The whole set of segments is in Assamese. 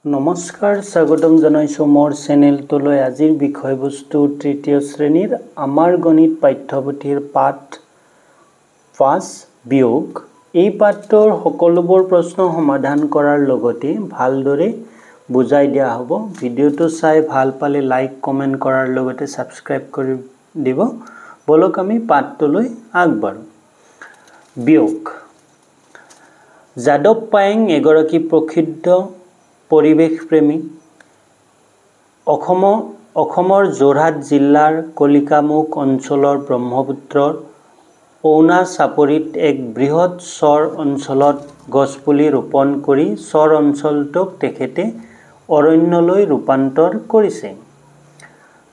নমস্কাৰ স্বাগতম জনাইছো মোৰ চেনেলটোলৈ। আজিৰ বিষয়বস্তু তৃতীয় শ্ৰেণীৰ আমাৰ গণিত পাঠ্যপুথিৰ পাঠ 5 বিয়োগ। এই পাঠটোৰ সকলোবোৰ প্ৰশ্ন সমাধান কৰাৰ লগতে ভালদৰে বুজাই দিয়া হ'ব। ভিডিঅ'টো চাই ভাল পালে লাইক কমেন্ট কৰাৰ লগতে সাবস্ক্ৰাইব কৰি দিব। বলক আমি পাঠটোলৈ আগবাঢ়ো। বিয়োগ। যাদৱ পায়েং এগৰাকী প্ৰসিদ্ধ পৰিৱেশ প্ৰেমী। অসমৰ যোৰহাট জিলাৰ কলিকামুখ অঞ্চলৰ ব্ৰহ্মপুত্ৰৰ ঔনা চাপৰিত এক বৃহৎ চৰ অঞ্চলত গছপুলি ৰোপণ কৰি চৰ অঞ্চলটোক তেখেতে অৰণ্যলৈ ৰূপান্তৰ কৰিছে।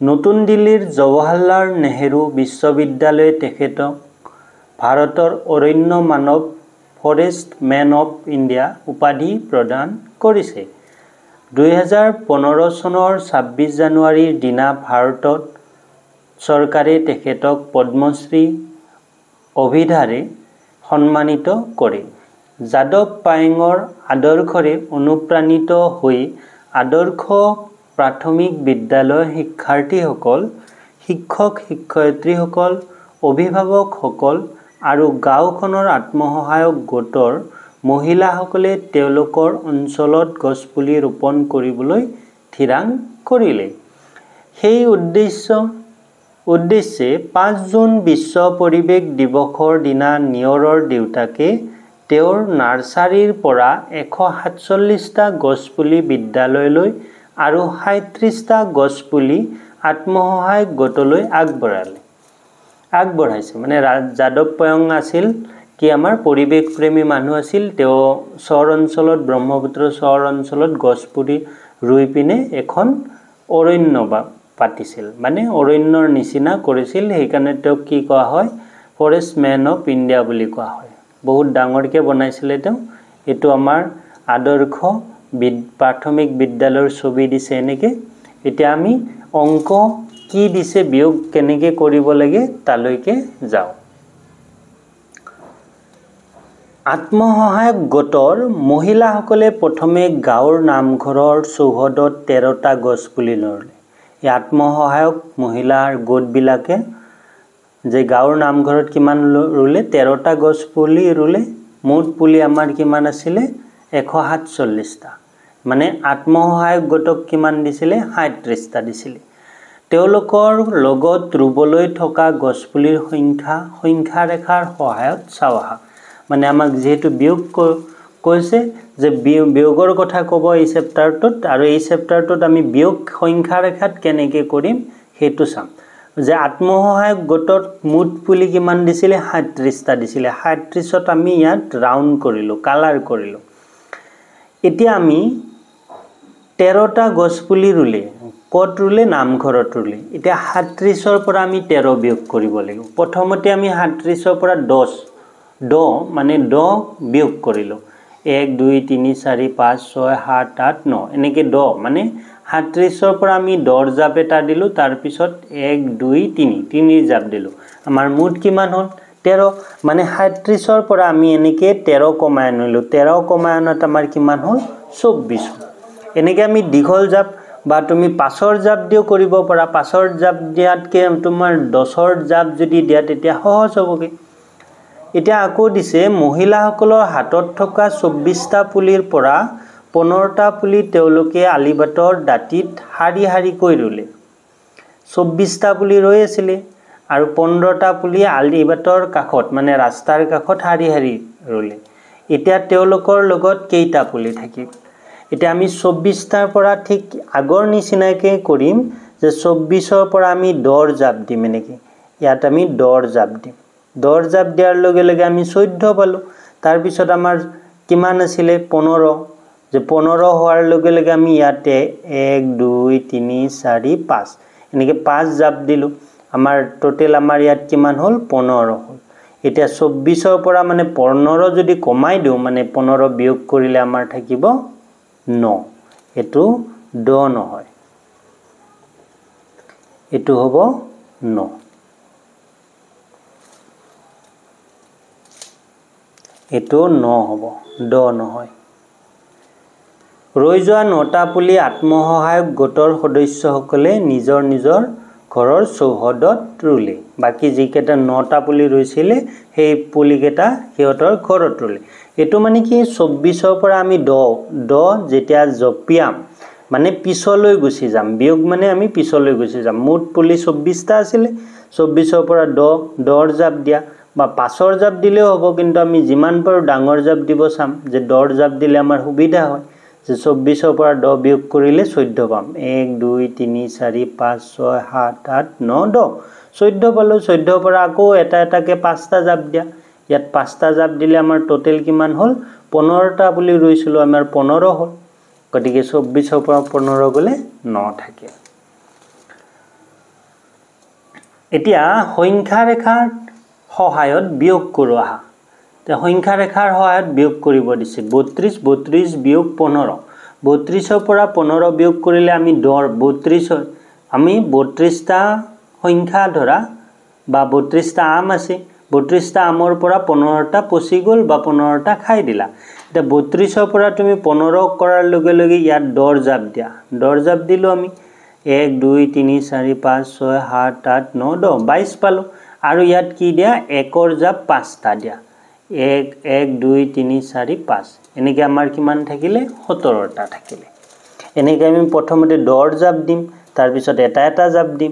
নতুন দিল্লীৰ জৱাহৰলাল নেহৰু বিশ্ববিদ্যালয়ে তেখেতক ভাৰতৰ অৰণ্য মানৱ ফৰেষ্ট মেন অফ ইণ্ডিয়া উপাধি প্ৰদান কৰিছে। 2015 চনৰ 26 জানুৱাৰীৰ দিনা ভাৰত চৰকাৰে তেখেতক পদ্মশ্ৰী অভিধাৰে সন্মানিত কৰে। যাদৱ পায়েঙৰ আদৰ্শৰে অনুপ্ৰাণিত হৈ আদৰ্শ প্ৰাথমিক বিদ্যালয়ৰ শিক্ষাৰ্থীসকল, শিক্ষক শিক্ষয়িত্ৰীসকল, অভিভাৱকসকল আৰু গাঁওখনৰ আত্মসহায়ক গোটৰ মহিলাসকলে তেওঁলোকৰ অঞ্চলত গছপুলি ৰোপণ কৰিবলৈ থিৰাং কৰিলে। সেই উদ্দেশ্যে 5 জুন বিশ্ব পৰিৱেশ দিৱসৰ দিনা নিয়ৰৰ দেউতাকে তেওঁৰ নাৰ্চাৰীৰ পৰা 147টা গছপুলি বিদ্যালয়লৈ আৰু 37টা গছপুলি আত্মসহায়ক গোটলৈ আগবঢ়াইছে। মানে যাদৱ পায়েং আছিল কি আমাৰ পৰিৱেশ প্ৰেমী মানুহ আছিল। তেওঁ চৰ অঞ্চলত ব্ৰহ্মপুত্ৰ চৰ অঞ্চলত গছপুলি ৰুই পিনে এখন অৰণ্য পাতিছিল, মানে অৰণ্যৰ নিচিনা কৰিছিল। সেইকাৰণে তেওঁক কি কোৱা হয়, ফৰেষ্ট মেন অফ ইণ্ডিয়া বুলি কোৱা হয়। বহুত ডাঙৰকে বনাইছিলে তেওঁ। এইটো আমাৰ আদৰ্শ প্ৰাথমিক বিদ্যালয়ৰ ছবি দিছে এনেকে। এতিয়া আমি অংক কি দিছে, বিয়োগ কেনেকে কৰিব লাগে তালৈকে যাওঁ। আত্মসহায়ক গোটৰ মহিলাসকলে প্ৰথমে গাঁৱৰ নামঘৰৰ চৌহদত 13টা গছপুলি ৰুলে। এই আত্মসহায়ক মহিলাৰ গোটবিলাকে যে গাঁৱৰ নামঘৰত কিমান ৰুলে, 13টা গছপুলি ৰুলে। মুঠ পুলি আমাৰ কিমান আছিলে, 147টা। মানে আত্মসহায়ক গোটক কিমান দিছিলে, 37টা দিছিলে। তেওঁলোকৰ লগত ৰুবলৈ থকা গছপুলিৰ সংখ্যা ৰেখাৰ সহায়ত চাওঁ আহা। মানে আমাক যেহেতু বিয়োগ কৈছে যে বিয়োগৰ কথা ক'ব এই চেপ্টাৰটোত, আৰু এই চেপ্টাৰটোত আমি বিয়োগ সংখ্যা ৰেখাত কেনেকৈ কৰিম সেইটো চাম। যে আত্মসহায়ক গোটত মুঠ পুলি কিমান দিছিলে, 37টা দিছিলে। 37ত আমি ইয়াত ৰাউণ্ড কৰিলোঁ, কালাৰ কৰিলোঁ। এতিয়া আমি 13টা গছপুলি ৰুলে, ক'ত ৰুলে, নামঘৰত ৰুলে। এতিয়া 37ৰ পৰা আমি 13 বিয়োগ কৰিব লাগিব। প্ৰথমতে আমি 37ৰ পৰা 10 বিয়োগ কৰিলোঁ। 1 2 3 4 5 6 7 8 9 এনেকৈ 10, মানে 37ৰ পৰা আমি 10 জাপ এটা দিলোঁ। তাৰপিছত 1 2 3 জাপ দিলোঁ। আমাৰ মুঠ কিমান হ'ল, 13। মানে 37ৰ পৰা আমি এনেকৈ 13 কমাই আনিলোঁ। 13 কমাই আনাত আমাৰ কিমান হ'ল, 24 হ'ল। এনেকৈ আমি দীঘল জাপ বা তুমি 5ৰ জাপ দিও কৰিব পাৰা। 5ৰ জাপ দিয়াতকৈ তোমাৰ 10ৰ জাপ যদি দিয়া তেতিয়া সহজ হ'বগৈ। এতিয়া আকৌ দিছে মহিলাসকলৰ হাতত থকা 24টা পুলিৰ পৰা 15টা পুলি তেওঁলোকে আলিবাটৰ দাঁতিত শাৰী শাৰীকৈ ৰুলে। 24টা পুলি ৰৈ আছিলে আৰু 15টা পুলি আলিবাটৰ কাষত, মানে ৰাস্তাৰ কাষত শাৰী শাৰী ৰুলে। এতিয়া তেওঁলোকৰ লগত কেইটা পুলি থাকিব। এতিয়া আমি 24টাৰ পৰা ঠিক আগৰ নিচিনাকৈ কৰিম যে 24ৰ পৰা আমি 10 জাপ দিম। এনেকৈ ইয়াত আমি 10 জাপ দিম। 10 জাপ দিয়াৰ লগে লগে আমি 14 পালোঁ। তাৰপিছত আমাৰ কিমান আছিলে, 15। যে 15 হোৱাৰ লগে লগে আমি ইয়াতে 1 2 3 4 5 এনেকৈ 5 জাপ দিলোঁ। আমাৰ টোটেল আমাৰ ইয়াত কিমান হ'ল, 15 হ'ল। এতিয়া 24ৰ পৰা মানে 15 যদি কমাই দিওঁ, মানে 15 বিয়োগ কৰিলে আমাৰ থাকিব 9। এইটো 10 নহয়, এইটো হ'ব 9। এইটো 9 হ'ব, 10 নহয়। ৰৈ যোৱা 9টা পুলি আত্মসহায়ক গোটৰ সদস্যসকলে নিজৰ নিজৰ ঘৰৰ চৌহদত ৰুলে। বাকী যিকেইটা 9টা পুলি ৰুইছিলে সেই পুলিকেইটা সিহঁতৰ ঘৰত ৰুলে। এইটো মানে কি 24ৰ পৰা আমি দ যেতিয়া জপিয়াম মানে পিছলৈ গুচি যাম। বিয়োগ মানে আমি পিছলৈ গুচি যাম। মুঠ পুলি 24টা আছিলে, 24ৰ পৰা দৰ জাপ দিয়া বা 5ৰ জাপ দিলেও হ'ব, কিন্তু আমি যিমান পাৰোঁ ডাঙৰ জাপ দিব চাম, যে দৰ জাপ দিলে আমাৰ সুবিধা হয়। যে 24ৰ পৰা 10 বিয়োগ কৰিলে 14 পাম। 1 2 3 4 5 6 7 8 9 10 14 পালোঁ। 14ৰ পৰা আকৌ এটা এটাকৈ 5টা জাপ দিয়া। ইয়াত 5টা জাপ দিলে আমাৰ টোটেল কিমান হ'ল? 15টা পুলি ৰুইছিলোঁ, আমাৰ 15 হ'ল। গতিকে 24ৰ পৰা 15 গ'লে 9 থাকে। এতিয়া সংখ্যা ৰেখাৰ সহায়ত বিয়োগ কৰোঁ আহা। সংখ্যা ৰেখাৰ সহায়ত বিয়োগ কৰিব দিছে। 32 বিয়োগ 15। 32ৰ পৰা 15 বিয়োগ কৰিলে আমি 32টা সংখ্যা ধৰা বা 32টা আম আছে। 32টা আমৰ পৰা 15টা পচি গ'ল বা 15টা খাই দিলা। এতিয়া 32ৰ পৰা তুমি 15 কৰাৰ লগে লগে ইয়াত দৰ জাপ দিয়া। দৰ জাপ দিলোঁ আমি 1 2 3 4 5 6 7 8 9 10 22 পালোঁ। আৰু ইয়াত কি দিয়া? 1ৰ জাপ 5টা দিয়া। 1 1 2 3 4 5 এনেকৈ আমাৰ কিমান থাকিলে? 17টা থাকিলে। এনেকৈ আমি প্ৰথমতে দৰ জাপ দিম, তাৰপিছত এটা এটা জাপ দিম।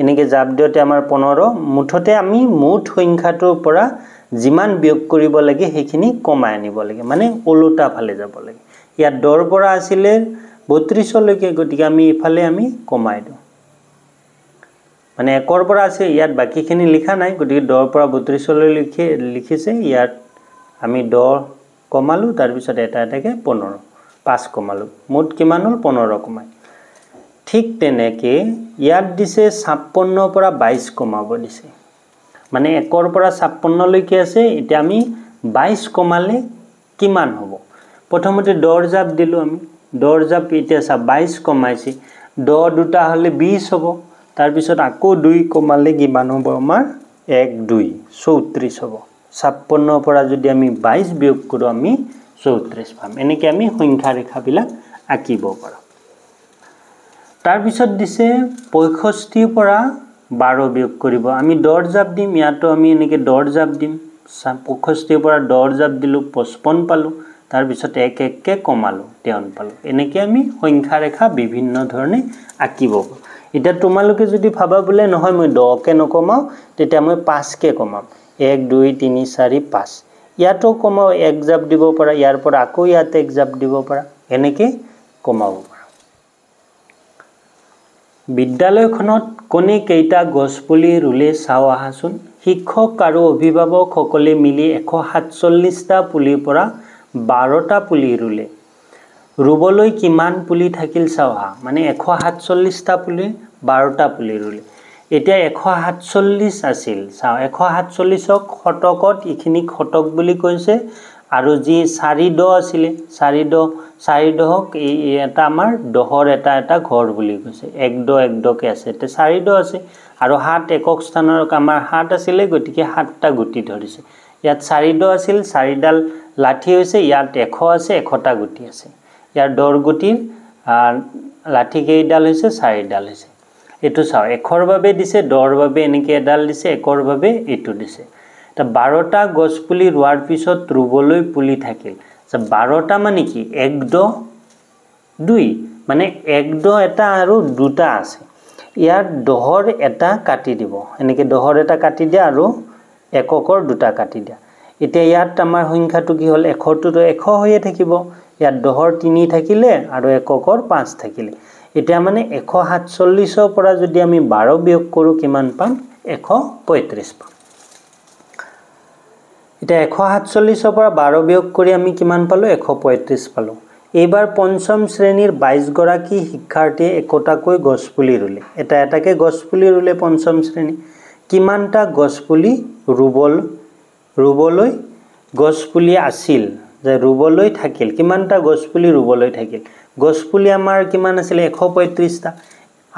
এনেকৈ জাপ দিওঁতে আমাৰ 15। মুঠতে আমি মুঠ সংখ্যাটোৰ পৰা যিমান বিয়োগ কৰিব লাগে সেইখিনি কমাই আনিব লাগে, মানে ওলোটা ফালে যাব লাগে। ইয়াত দৰ পৰা আছিলে 32লৈকে, গতিকে আমি ইফালে আমি কমাই দিওঁ। মানে 1ৰ পৰা আছে, ইয়াত বাকীখিনি লিখা নাই, গতিকে 10ৰ পৰা 32লৈ লিখিছে। ইয়াত আমি 10 কমালোঁ, তাৰপিছত এটা এটাকৈ 15 5 কমালোঁ। মুঠ কিমান হ'ল? 15 কমাই। ঠিক তেনেকৈ ইয়াত দিছে 56ৰ পৰা 22 কমাব দিছে। মানে 1ৰ পৰা 56লৈকে আছে। এতিয়া আমি 22 কমালে কিমান হ'ব? প্ৰথমতে দৰ জাপ দিলোঁ আমি। দৰ জাপ এতিয়া 22 কমাইছে। 10 দুটা হ'লে 20 হ'ব। তাৰপিছত আকৌ 2 কমালে কিমান হ'ব? আমাৰ 1 2 34 হ'ব। 56ৰ পৰা যদি আমি 22 বিয়োগ কৰোঁ আমি 34 পাম। এনেকৈ আমি সংখ্যা ৰেখাবিলাক আঁকিব পাৰোঁ। তাৰপিছত দিছে 65ৰ পৰা 12 বিয়োগ কৰিব। আমি দৰ জাপ দিম, ইয়াতো আমি এনেকৈ দৰ জাপ দিম। 65ৰ পৰা দৰ জাপ দিলোঁ, 55 পালোঁ। তাৰপিছত 1 1কৈ কমালোঁ, 53 পালোঁ। এনেকৈ আমি সংখ্যা ৰেখা বিভিন্ন ধৰণে আঁকিব পাৰোঁ। এতিয়া তোমালোকে যদি ভাবা বোলে নহয় মই 10কৈ নকমাওঁ, তেতিয়া মই 5কৈ কমাম। 1 2 3 4 5 ইয়াতো কমাওঁ, 1 জাপ দিব পাৰা। ইয়াৰ পৰা আকৌ ইয়াত 1 জাপ দিব পাৰা। এনেকৈ কমাব পাৰা। বিদ্যালয়খনত কোনে কেইটা গছপুলি ৰুলে চাওঁ আহাচোন। শিক্ষক আৰু অভিভাৱকসকলে মিলি 147টা পুলিৰ পৰা 12টা পুলি ৰুলে। ৰুবলৈ কিমান পুলি থাকিল চাওঁ আহা। মানে 147টা পুলি 12টা পুলি ৰুলে। এতিয়া 147 আছিল। চাওঁ 147ক শতকত, এইখিনিক শতক বুলি কৈছে। আৰু যি 4 আছিলে, 4 এটা আমাৰ 10ৰ এটা এটা ঘৰ বুলি কৈছে। 1 কৈ আছে। এতিয়া 4 আছে আৰু 7 একক স্থানৰ আমাৰ 7 আছিলে, গতিকে 7টা গুটি ধৰিছে। ইয়াত 4 আছিল, 4ডাল লাঠি হৈছে। ইয়াত 100 আছে, 100টা গুটি আছে। ইয়াৰ দৰ গুটিৰ লাঠি কেইডাল হৈছে? 4ডাল হৈছে। এইটো চাওঁ, 100ৰ বাবে দিছে, 10ৰ বাবে এনেকৈ এডাল দিছে, 1ৰ বাবে এইটো দিছে। এতিয়া 12টা গছপুলি ৰোৱাৰ পিছত ৰুবলৈ পুলি থাকিল। 12টা মানে কি? 1 2 মানে 1 এটা আৰু 2টা আছে। ইয়াত 10ৰ এটা কাটি দিব, এনেকৈ 10ৰ এটা কাটি দিয়া আৰু এককৰ 2টা কাটি দিয়া। এতিয়া ইয়াত আমাৰ সংখ্যাটো কি হ'ল? 100টোতো 100 হৈয়ে থাকিব। ইয়াত 10ৰ 3 থাকিলে আৰু এককৰ 5 থাকিলে। এতিয়া মানে 147ৰ পৰা যদি আমি 12 বিয়োগ কৰোঁ কিমান পাম? 135 পাম। এতিয়া 147ৰ পৰা 12 বিয়োগ কৰি আমি কিমান পালোঁ? 135 পালোঁ। এইবাৰ 5ম শ্ৰেণীৰ 22গৰাকী শিক্ষাৰ্থীয়ে একোটাকৈ গছপুলি ৰুলে। এটা এটাকৈ গছপুলি ৰুলে 5ম শ্ৰেণী। কিমানটা গছপুলি ৰুবলৈ গছপুলি আছিল? যে ৰুবলৈ থাকিল। কিমানটা গছপুলি ৰুবলৈ থাকিল? গছপুলি আমাৰ কিমান আছিলে? 135টা।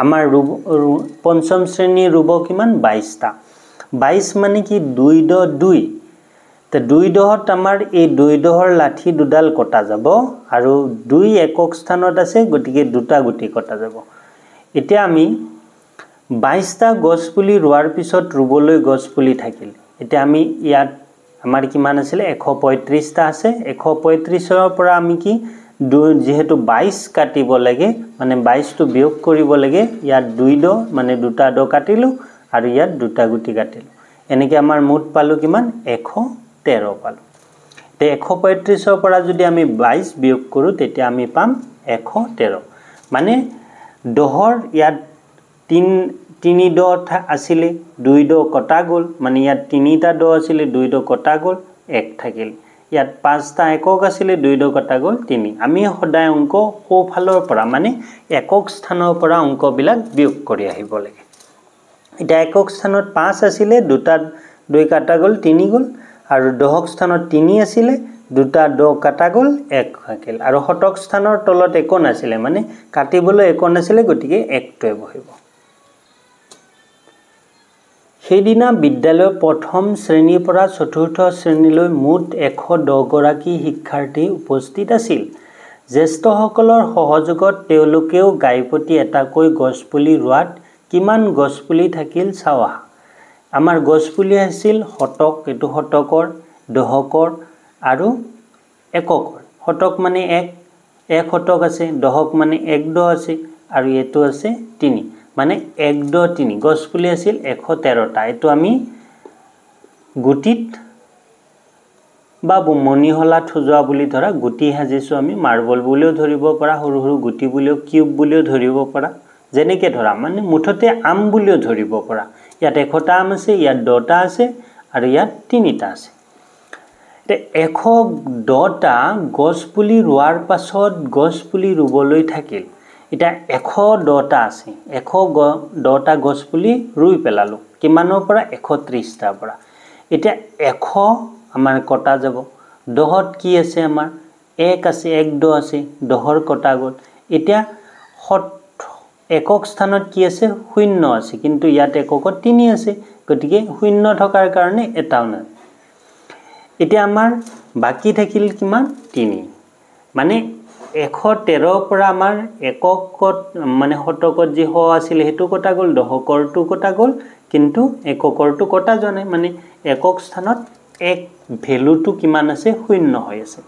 আমাৰ 5ম শ্ৰেণী ৰুব কিমান? 22টা। 22 মানে কি? 2 2 তো 2 দহত আমাৰ এই 2 দহৰ লাঠি দুডাল কটা যাব আৰু 2 একক স্থানত আছে গতিকে দুটা গুটি কটা যাব এতিয়া আমি 22টা গছ পুলি ৰোৱাৰ পিছত ৰুবলৈ গছ পুলি থাকিল এতিয়া আমি ইয়াত আমাৰ কিমান আছিল 135টা আছে 135ৰ পৰা আমি কি যেহেতু 22 কাটিব লাগে মানে 22 টো বিয়োগ কৰিব লাগে ইয়াত 2 দ মানে দুটা দ কাটিলো আৰু ইয়াত দুটা গুটি কাটিলো এনেকৈ আমাৰ মুঠ পালো কিমান 113 পালো তে 135ৰ পৰা যদি আমি 22 বিয়োগ কৰো তেতিয়া আমি পাম 113 মানে দহৰ ইয়াত 3 দ আছিলে 2 দ কটা গল মানে ইয়াত 3টা দ আছিলে 2 দ কটা গল 1 থাকিল ইয়াত 5টা একক আছিলে 2 দ কটা গল 3 আমি সদায় অংক সোফালৰ পৰা মানে একক স্থানৰ পৰা অংকবিলাক বিয়োগ কৰি আহিব লাগে এটা একক স্থানত 5 আছিলে দুটা 2 কাটা গল 3 গল আৰু দহক স্থানত 3 আছিলে দুটা দ কাটা গল 1 থাকিল আৰু শতক স্থানৰ তলত একো নাছিলে মানে কাটিবলৈ একো নাছিলে গতিকে 1টোৱে বহিব সেইদিনা বিদ্যালয়ৰ প্ৰথম শ্ৰেণীৰ পৰা চতুৰ্থ শ্ৰেণীলৈ মুঠ 110 গৰাকী শিক্ষাৰ্থী উপস্থিত আছিল জ্যেষ্ঠসকলৰ সহযোগত তেওঁলোকেও গাইপতি এটাকৈ গছপুলি ৰোৱাত কিমান গছপুলি থাকিল চাওয়া আমাৰ গছপুলি আছিল শতক এটো শতকৰ দহকৰ আৰু এককৰ শতক মানে 1 শতক আছে দহক মানে 1 দ আছে আৰু এটো আছে 3 মানে 1 দ 3 গছপুলি আছিল 113টা এটো আমি গুটিত বা মনিহলা থজোৱা বুলি ধৰা গুটি হাজিছো আমি মাৰ্বল বুলিও ধৰিব পৰা সৰু সৰু গুটি বুলিও কিউব বুলিও ধৰিব পৰা যেনেকে ধৰা মানে মুঠতে আম বুলিও ধৰিব পৰা ইয়াত 100টা আম আছে ইয়াত 10টা আছে আৰু ইয়াত 3টা আছে তে 110টা গছপুলি ৰোৱাৰ পাছত গছপুলি ৰুবলৈ থাকিল এটা 110টা আছে 110টা গছপুলি ৰুই পেলালো কিমানৰ পৰা 130টাৰ পৰা এটা 100 আমাৰ কটা যাব দহত কি আছে আমাৰ 1 আছে 1 দ আছে দহৰ কটা গল এটা একক স্থানত কি আছে 0 আছে কিন্তু ইয়াত এককত 3 আছে গতিকে 0 থকাৰ কাৰণে এটাও নাই এতিয়া আমাৰ বাকি থাকিল কিমান 3 মানে 113 পৰা আমাৰ এককত মানে শতকত যি হ আছিল হেতু কটা গল দহকৰটো কটা গল কিন্তু এককৰটো কটা জনে মানে একক স্থানত এক ভ্যালুটো কিমান আছে 0 হৈ আছে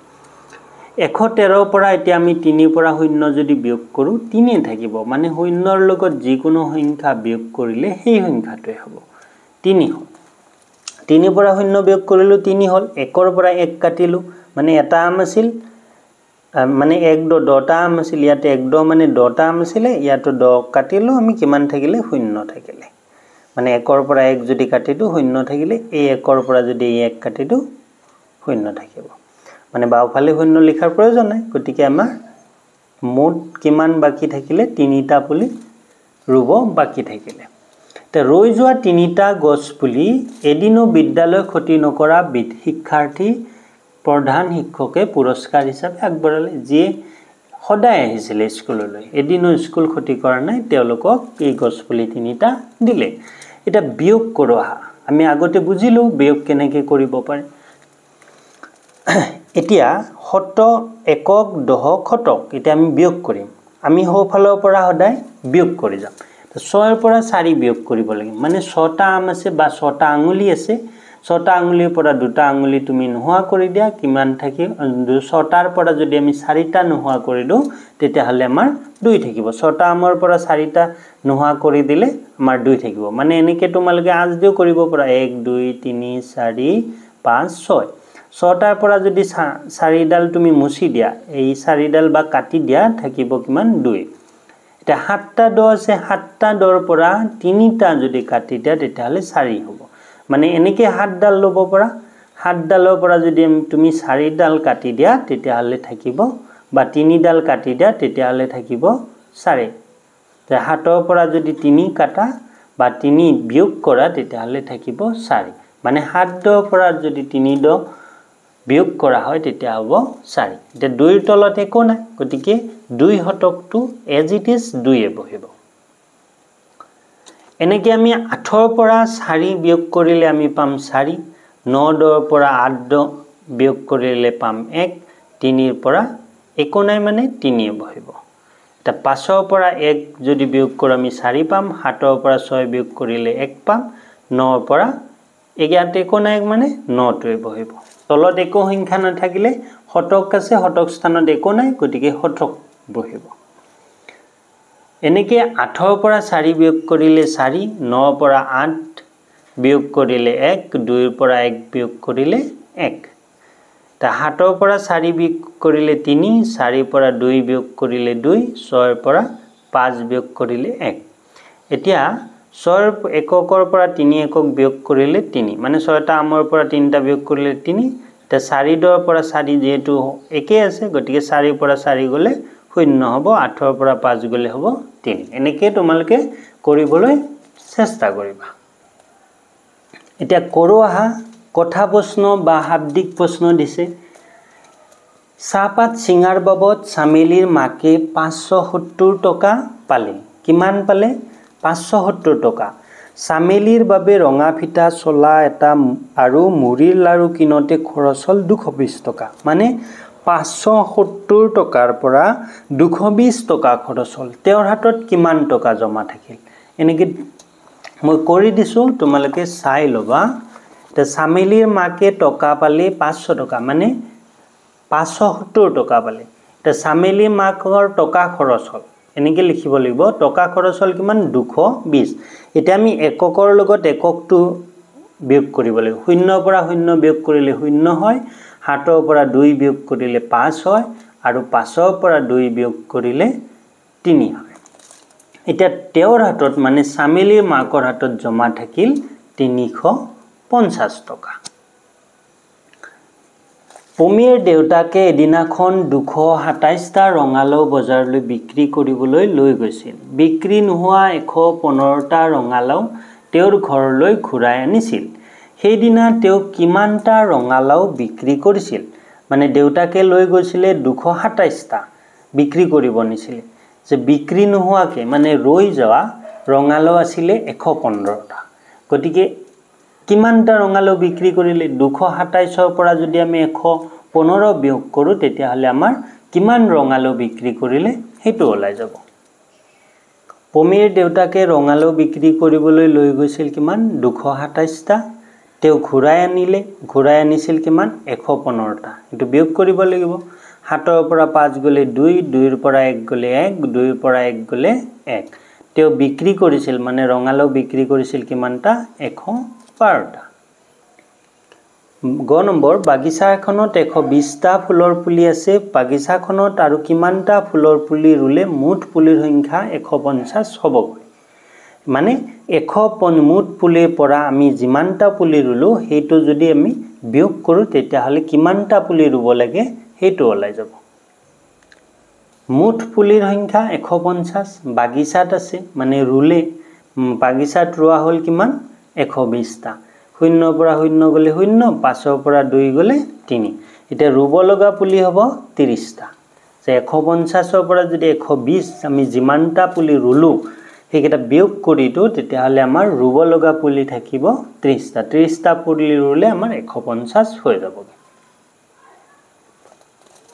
113 পৰা এতিয়া আমি 3 পৰা 0 যদি বিয়োগ কৰো 3 থাকিব মানে 0ৰ লগত যিকোনো সংখ্যা বিয়োগ কৰিলে সেই সংখ্যাটোৱে হ'ব 3 হ'ল 3 পৰা 0 বিয়োগ কৰিলো 3 হ'ল 1ৰ পৰা 1 কাটিলো মানে এটা আম আছিল মানে 1 দ 10টা আম আছিল ইয়াতে 1 দ মানে 10টা আম আছিল ইয়াতো 10 কাটিলো আমি কিমান থাকিলে 0 থাকিলে মানে 1ৰ পৰা 1 যদি কাটিটো 0 থাকিলে এই 1ৰ পৰা যদি 1 কাটিটো 0 থাকিব মানে বাওফালে 0 লিখাৰ প্ৰয়োজন নাই গতিকে আমাৰ মুঠ কিমান বাকি থাকিলে 3টা পুলি ৰুব বাকি থাকিলে তে ৰৈ যোৱা 3টা গছ পুলি এদিনো বিদ্যালয় ক্ষতি নকৰা শিক্ষাৰ্থী প্ৰধান শিক্ষকে পুৰস্কাৰ হিচাপে আগবঢ়ালে যি সদায় আহিছিল স্কুললৈ এদিনো স্কুল ক্ষতি কৰা নাই তেওঁলোকক এই গছ পুলি 3টা দিলে এটা বিয়োগ কৰা আমি আগতে বুজিলো বিয়োগ কেনেকৈ কৰিব পাৰে এতিয়া শত একক দহক শতক এতিয়া আমি বিয়োগ কৰিম আমি হোফালৰ পৰা সদায় বিয়োগ কৰি যাম তো 6ৰ পৰা 4 বিয়োগ কৰিব লাগিব মানে 6টা আম আছে বা 6টা আঙুলি আছে 6টা আঙুলিৰ পৰা দুটা আঙুলি তুমি নোহোৱা কৰি দিয়া কিমান থাকিব 6টাৰ পৰা যদি আমি 4টা নোহোৱা কৰি দিও তেতিয়া হলে আমাৰ 2 থাকিব 6টা আমৰ পৰা 4টা নোহোৱা কৰি দিলে আমাৰ 2 থাকিব মানে এনেকৈ তোমালকে আজ দিও কৰিব পৰা 1 2 3 4 5 6 6টাৰ পৰা যদি 4ডাল তুমি মুছি দিয়া এই 4ডাল বা কাটি দিয়া থাকিব কিমান 2 এটা 7টা দ আছে 7টা দৰ পৰা 3টা যদি কাটি দিয়া তেতিয়া হলে 4 হ'ব মানে এনেকৈ 7ডাল লব পৰা 7ডালৰ পৰা যদি তুমি 4ডাল কাটি দিয়া তেতিয়া হলে থাকিব বা 3ডাল কাটি দিয়া তেতিয়া হলে থাকিব 4 তে 7ৰ পৰা যদি 3 কাটা বা 3 বিয়োগ কৰা তেতিয়া হলে থাকিব 4 মানে 7 ৰ পৰা যদি 3 দ বিয়োগ কৰা হয় তেতিয়া হ'ব 4 এটা 2ৰ তলত একো নাই গতিকে 2 শতকটো এজ ইট ইজ 2 এ বহিব এনেকৈ আমি 8ৰ পৰা 4 বিয়োগ কৰিলে আমি পাম 4 9 দৰ পৰা 8 দ বিয়োগ কৰিলে পাম 1 3 ৰ পৰা একো নাই মানে 3 বহিব এটা 5 ৰ পৰা 1 যদি বিয়োগ কৰো আমি 4 পাম 7 ৰ পৰা 6 বিয়োগ কৰিলে 1 পাম 9 ৰ পৰা ইয়াত একো নাই মানে 9 টোই বহিব তলত একো সংখ্যা নাথাকিলে শতক আছে শতক স্থানত একো নাই গতিকে শতক বহিব এনেকে 8 ৰ পৰা 4 বিয়োগ কৰিলে 4 9 ৰ পৰা 8 বিয়োগ কৰিলে 1 2 ৰ পৰা 1 বিয়োগ কৰিলে 1 তা 7 ৰ পৰা 4 বিয়োগ কৰিলে 3 4 ৰ পৰা 2 বিয়োগ কৰিলে 2 6 ৰ পৰা 5 বিয়োগ কৰিলে 1 এতিয়া 6 ৰ এককৰ পৰা 3 একক বিয়োগ কৰিলে 3 মানে 6টা আমৰ পৰা 3টা বিয়োগ কৰিলে 3 তা 4 দৰ পৰা 4 যেহেতু একে আছে গতিকে 4 ৰ পৰা 4 গলে 0 হ'ব 8 ৰ পৰা 5 গলে হ'ব 3 এনেকে তোমালকে কৰিবলৈ চেষ্টা কৰিবা এতিয়া কৰো আহা কথা প্ৰশ্ন বা শাব্দিক প্ৰশ্ন দিছে চাহপাত চিঙাৰ বাবদ চামেলিৰ মাকে 570 টকা পালে কিমান পালে 570 টকা চামেলিৰ বাবে ৰঙা ফিটা চলা এটা আৰু মুড়িৰ লাৰু কিনতে খৰচ হল 220 টকা মানে 570 টকাৰ পৰা 220 টকা খৰচ হল তেওঁৰ হাতত কিমান টকা জমা থাকিল এনেকে মই কৰি দিছো তোমালকে চাই লবা তে চামেলিৰ মাকে টকা পালে 500 টকা মানে 570 টকা পালে তে চামেলিৰ মাকৰ টকা খৰচ হল এনেকে লিখিব লাগিব টকা খৰচ হল কিমান 220 এটা আমি এককৰ লগত এককটো বিয়োগ কৰিব লাগিব 0 ৰ পৰা 0 বিয়োগ কৰিলে 0 হয় 7 ৰ পৰা 2 বিয়োগ কৰিলে 5 হয় আৰু 5 ৰ পৰা 2 বিয়োগ কৰিলে 3 হয় এটা তেওঁৰ হাতত মানে চামেলিৰ মাকৰ হাতত জমা থাকিল 350 টকা পমিৰ দেউতাকে এদিনাখন 227টা ৰঙালাও বজাৰলৈ বিক্ৰী কৰিবলৈ লৈ গৈছিল বিক্ৰী নোহোৱা 115টা ৰঙালাও তেওঁৰ ঘৰলৈ ঘূৰাই আনিছিল সেইদিনা তেওঁ কিমানটা ৰঙালাও বিক্ৰী কৰিছিল মানে দেউতাকে লৈ গৈছিল 227টা বিক্ৰী কৰিব নিছিল যে বিক্ৰী নোহোৱাকে মানে ৰৈ যাওয়া ৰঙালাও আছিল 115টা গতিকে কিমানটা ৰঙালাও বিক্ৰী কৰিলে 227 ৰ পৰা যদি আমি 115 বিয়োগ কৰো তেতিয়া হলে আমাৰ কিমান ৰঙালাও বিক্ৰী কৰিলে হেতু ওলাই যাব পমিৰ দেউতাকে ৰঙালাও বিক্ৰী কৰিবলৈ লৈ গৈছিল কিমান 227টা তেওঁ ঘূৰাই আনিছিল কিমান 115টা এটো বিয়োগ কৰিব লাগিব 7 ৰ পৰা 5 গলে 2 2 ৰ পৰা 1 গলে 1 2 ৰ পৰা 1 গলে 1 তেওঁ বিক্ৰী কৰিছিল মানে ৰঙালাও বিক্ৰী কৰিছিল কিমানটা 112টা গ নম্বৰ বাগিচাখনত 120টা ফুলৰ পুলি আছে বাগিচাখনত আৰু কিমানটা ফুলৰ পুলি ৰুলে মুঠ পুলিৰ সংখ্যা 150 হ'ব মানে 150 মুঠ পুলিৰ পৰা আমি যিমানটা পুলি ৰুলো হেতু যদি আমি বিয়োগ কৰো তেতিয়া হলে কিমানটা পুলি ৰুব লাগে হেতু ওলাই যাব মুঠ পুলিৰ সংখ্যা 150 বাগিচাত আছে মানে ৰুলে বাগিচাত ৰোৱা হল কিমান 120টা 0 ৰ পৰা 0 গলে 0 5 ৰ পৰা 2 গলে 3 এটা ৰুব লগা পুলি হ'ব 30টা যে 150 ৰ পৰা যদি 120 আমি যিমানটা পুলি ৰুলো হেকেটা বিয়োগ কৰিটো তেতিয়া হলে আমাৰ ৰুব লগা পুলি থাকিব 30টা পুলি ৰুলে আমাৰ 150 হৈ যাব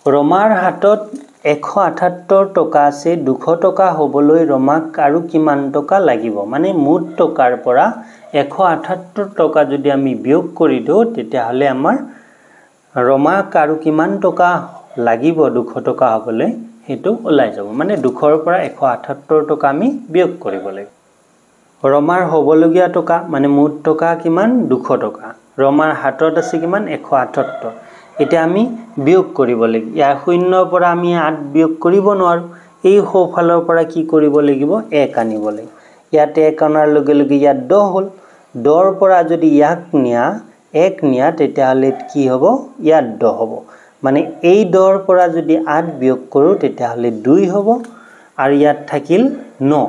ৰমাৰ হাতত 178 টকা আছে 200 টকা হ'বলৈ ৰমাক আৰু কিমান টকা লাগিব মানে মুঠ টকাৰ পৰা 178 টকা যদি আমি বিয়োগ কৰি দিও তেতিয়া হলে আমাৰ ৰমাক আৰু কিমান টকা লাগিব 200 টকা হ'বলৈ হেতু ওলাই যাব মানে 200 ৰ পৰা 178 টকা আমি বিয়োগ কৰিব লাগিব ৰমাৰ হ'বলগীয়া টকা মানে মুঠ টকা কিমান 200 টকা ৰমাৰ হাতত আছে কিমান 178 এটা আমি বিয়োগ কৰিব লাগিব ইয়া 0 ৰ পৰা আমি 8 বিয়োগ কৰিব নোৱাৰো এই সোফালৰ পৰা কি কৰিব লাগিব 1 আনিব লাগিব ইয়াতে 1 আনাৰ লগে লগে ইয়া 10 হল 10 ৰ পৰা যদি ইয়াক নিয়া 1 নিয়া তেতিয়া হলে কি হ'ব ইয়া 10 হ'ব মানে এই 10 ৰ পৰা যদি 8 বিয়োগ কৰো তেতিয়া হলে 2 হ'ব আৰু ইয়াত থাকিল 9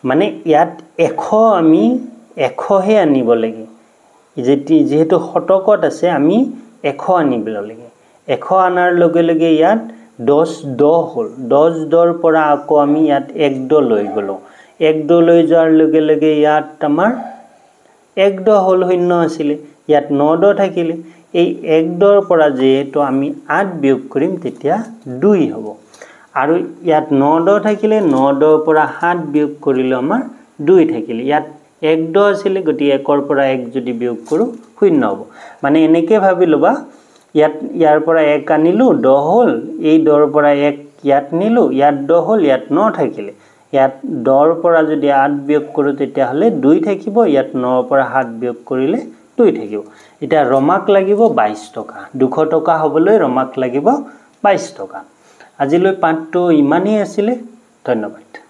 মানে ইয়াত 100 আমি 100 হে আনিব লাগে যেহেতু শতকত আছে আমি 100 আনিব লাগে 100 আনাৰ লগে লগে ইয়াত 10 হল 10 ৰ পৰা আকৌ আমি ইয়াত 1 লৈ গলো 1 লৈ যোৱাৰ লগে লগে ইয়াত আমাৰ 1 হল 0 আছিল ইয়াত 9 দ থাকিলে এই 1 দৰ পৰা যেহেতু আমি 8 বিয়োগ কৰিম তেতিয়া 2 হ'ব আৰু ইয়াত 9 দ থাকিলে 9 দৰ পৰা 7 বিয়োগ কৰিলে আমাৰ 2 থাকিলে ইয়াত 1 দ আছিল গতি 1 ৰ পৰা 1 যদি বিয়োগ কৰো 0 হ'ব মানে এনেকৈ ভাবি লবা ইয়াৰ পৰা 1 আনিলো 10 হল এই দৰ পৰা 1 ইয়াত নিলো ইয়াত 10 হল ইয়াত 9 থাকিলে ইয়াত 10 ৰ পৰা যদি 8 বিয়োগ কৰো তেতিয়া হলে 2 থাকিব ইয়াত 9 ৰ পৰা 7 বিয়োগ কৰিলে 2 থাকিব এটা ৰমাক লাগিব 22 টকা 200 টকা হবলৈ ৰমাক লাগিব 22 টকা আজিলৈ পাঠটো ইমানেই আছিল ধন্যবাদ